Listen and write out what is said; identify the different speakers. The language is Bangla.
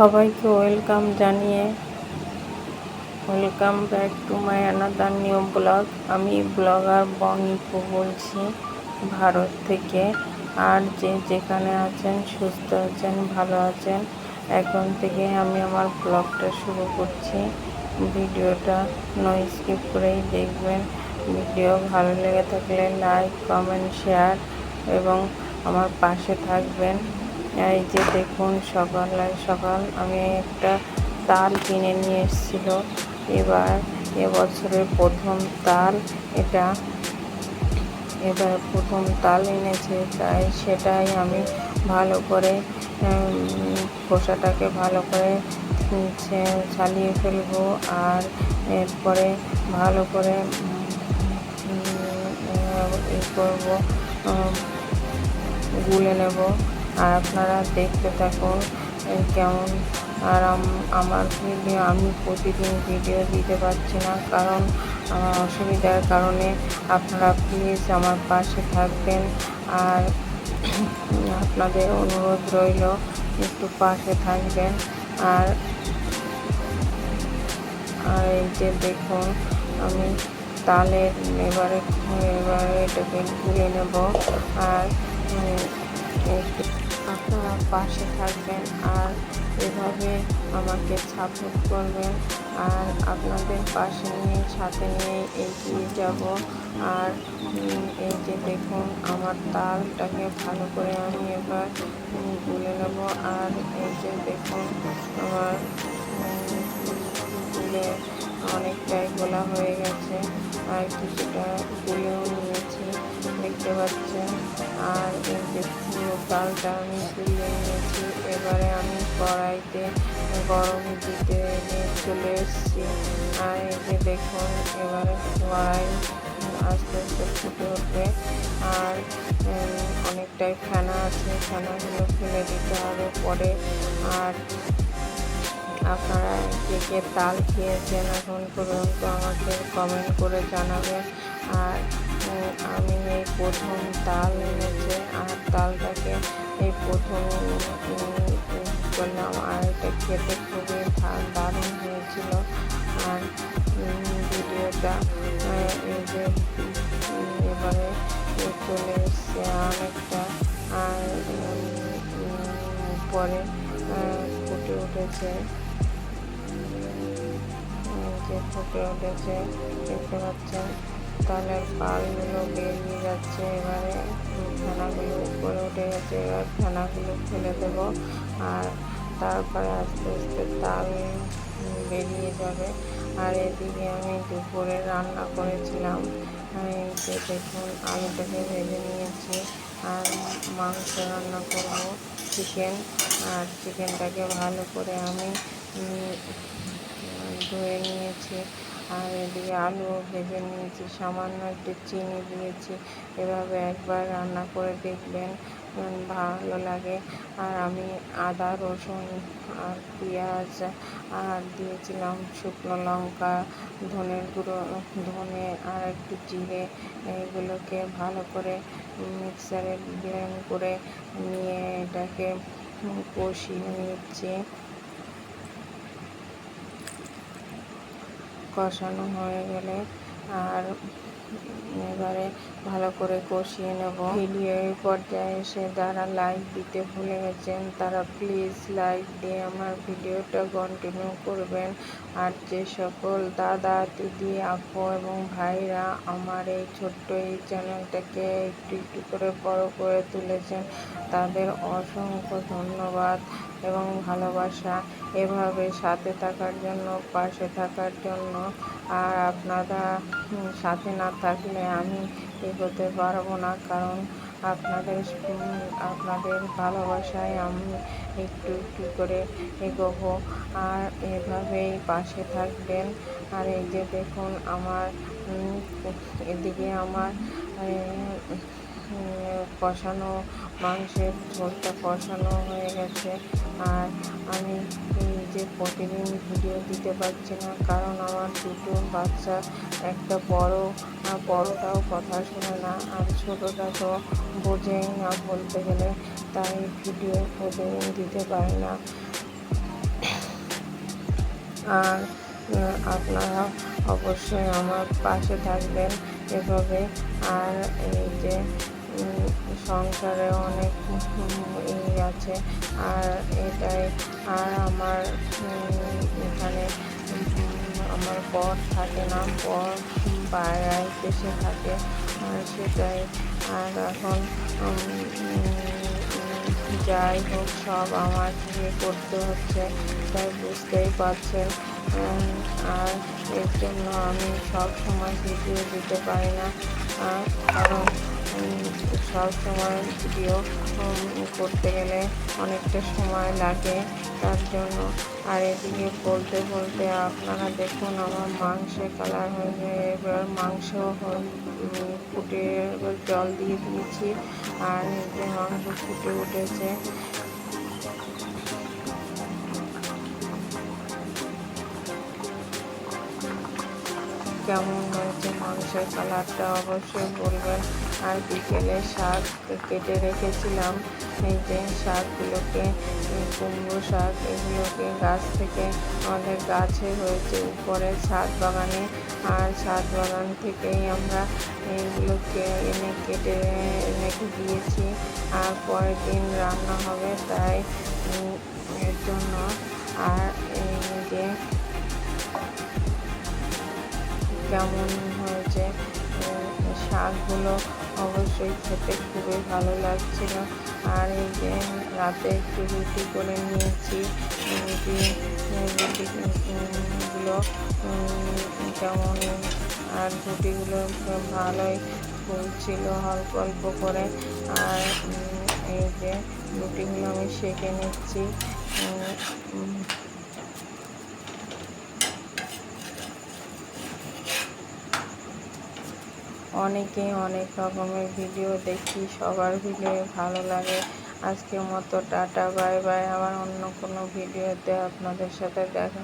Speaker 1: সবাইকে welcome back to my another new blog. আমি ব্লগার বনিপু বলছি ভারত থেকে। আর যেখানে আছেন সুস্থ আছেন, ভালো আছেন, এখন থেকে আমি আমার ব্লগটা শুরু করছি। ভিডিওটা নো স্কিপ করেই দেখবেন। ভিডিও ভালো লেগে থাকলে লাইক, কমেন্ট, শেয়ার এবং আমার পাশে থাকবেন। এই যে দেখুন, সকাল আমি একটা তাল কিনে নিয়ে এসেছিল। এবছরের প্রথম তাল এটা, প্রথম তাল এনেছে, তাই সেটাই আমি ভালো করে খোসাটাকে ভালো করে ছালিয়ে ফেলবো। আর এরপরে ভালো করে করবো, গুলে নেব। আর আপনারা দেখতে থাকুন কেমন। আর আমার ভিডিও আমি প্রতিদিন ভিডিও দিতে পারছি না, কারণ আমার অসুবিধার কারণে। আপনারা প্লিজ আমার পাশে থাকবেন। আর আপনাদের অনুরোধ রইল একটু পাশে থাকবেন। আর এই যে দেখুন, আমি তালের এবারে এটাকে গুলে নেব। আর আপনারা পাশে থাকবেন আর এভাবে আমাকে সাপোর্ট করবেন। আর আপনাদের পাশে নিয়ে সাথে নিয়ে এগিয়ে যাব। আর এই যে দেখুন, আমার তালটাকে ভালো করে আমি এবার গুলে নেব। আর এই যে দেখুন, আমার গুলে অনেকটাই গোলা হয়ে গেছে, আর কিছুটা গুলেও নিয়েছি, দেখতে পাচ্ছেন। আর এই যে পুরো তালটা আমি গুলিয়ে নিয়েছি। এবারে আমি কড়াইতে গরম দিতে চলে এসেছি। আর এই যে দেখুন, এবারে কড়াই আস্তে আস্তে ফুটে উঠবে। আর অনেকটাই ফেনা আছে, ফেনাগুলো ফেলে দিতে হবে পরে। আর আপনারা কে কে তাল খেয়েছেন এখন পর্যন্ত আমাকে কমেন্ট করে জানাবেন। আর আমি এই প্রথম তাল এনেছে, আর তালটাকে এই প্রথম করলাম। আর এটা খেতে খুবই দারুণ হয়েছিল। আর ভিডিওটা এই যে এবারে চলে এসছে অনেকটা। আর পরে ফুটে উঠেছে, ফুটে উঠেছে, দেখতে পাচ্ছেন। তালের পালগুলো বেরিয়ে যাচ্ছে, এবারে ফেনাগুলো উপরে উঠে গেছে। এবার ফেনাগুলো ফেলে দেবো। আর তারপরে আস্তে আস্তে তাল বেরিয়ে যাবে। আর এদিকে আমি দুপুরে রান্না করেছিলাম। যে দেখুন, আলুটাকে ভেজে নিয়েছি। আর মাংস রান্না করবো, চিকেন। আর চিকেনটাকে ভালো করে আমি ধুয়ে নিয়েছি। আর এদিকে আলুও ভেজে নিয়েছি, সামান্য একটু চিনি দিয়েছি। এভাবে একবার রান্না করে দেখবেন, ভালো লাগে। আর আমি আদা, রসুন আর পেঁয়াজ আর দিয়েছিলাম শুকনো লঙ্কা, ধনের গুঁড়ো, ধনে আর একটু জিরে। এইগুলোকে ভালো করে মিক্সারে ব্লেন্ড করে নিয়ে এটাকে কষিয়ে নিচ্ছি। কষানো হয়ে গেলে আর এবারে ভালো করে কষিয়ে নেব। ভিডিও এই পর্যায়ে এসে যারা লাইক দিতে ভুলে গেছেন, তারা প্লিজ লাইক দিয়ে আমার ভিডিওটা কন্টিনিউ করবেন। আর যে সকল দাদা, দিদি, আপু এবং ভাইরা আমার এই ছোট্ট এই চ্যানেলটাকে একটু একটু করে বড় করে তুলেছেন, তাদের অসংখ্য ধন্যবাদ এবং ভালোবাসা। এভাবে সাথে থাকার জন্য, পাশে থাকার জন্য। আর আপনারা সাথে না থাকলে আমি এগোতে পারবো না, কারণ আপনাদের ভালোবাসায় আমি একটু একটু করে এগোবো। আর এভাবেই পাশে থাকবেন। আর এই যে দেখুন, আমার এদিকে আমার কষানো মাংসের ঝোলটা কষানো হয়ে গেছে। আর আমি যে প্রতিদিন ভিডিও দিতে পারছি না, কারণ আমার দুটো বাচ্চা, একটা বড়টাও কথা শোনে না, আর ছোটোটা তো বোঝেই না বলতে গেলে, তাই ভিডিও প্রতিদিন দিতে পারি না। আর আপনারা অবশ্যই আমার পাশে থাকবেন এভাবে। আর এই যে সংসারে অনেক আছে, আর এটাই। আর আমার এখানে আমার বর থাকে না, বর বাইরে দেশে থাকে, আর সেটাই। আর এখন যাই হোক, সব আমার ইয়ে করতে হচ্ছে, তাই বুঝতেই পারছেন। আর এর জন্য আমি সব সময় ভিডিও দিতে পারি না, কারণ সব সময় ভিডিও করতে গেলে অনেকটা সময় লাগে, তার জন্য। আর এদিকে বলতে বলতে আপনারা দেখুন আমার মাংসের কালার হয়ে যায়। এবার মাংস ফুটে এবার জল দিয়ে দিয়েছি, আর এই যে মাংস ফুটে উঠেছে। কেমন হয়েছে মাংসের কালারটা অবশ্যই বলবেন। আর বিকেলে শাক কেটে রেখেছিলাম, এই যে শাকগুলোকে, কুমড়ো শাক, এগুলোকে গাছ থেকে, আমাদের গাছে হয়েছে উপরে ছাদ বাগানে, আর ছাদ বাগান থেকেই আমরা এইগুলোকে এনে কেটে রেখে দিয়েছি, আর পরের দিন রান্না হবে, তাই এর জন্য। আর এই যে কেমন হয়েছে শাকগুলো অবশ্যই খেতে খুবই ভালো লাগছিল। আর এই যে রাতে একটু রুটি করে নিয়েছি, রুটিগুলো কেমন, আর রুটিগুলো ভালোই ফুলছিল অল্প অল্প করে। আর এই যে রুটিগুলো আমি সেঁকে নিচ্ছি। অনেকেই অনেক রকমের ভিডিও দেখি, সবার ভিডিও ভালো লাগে। আজকের মতো টাটা, বাই বাই। আবার অন্য কোনো ভিডিওতে আপনাদের সাথে দেখা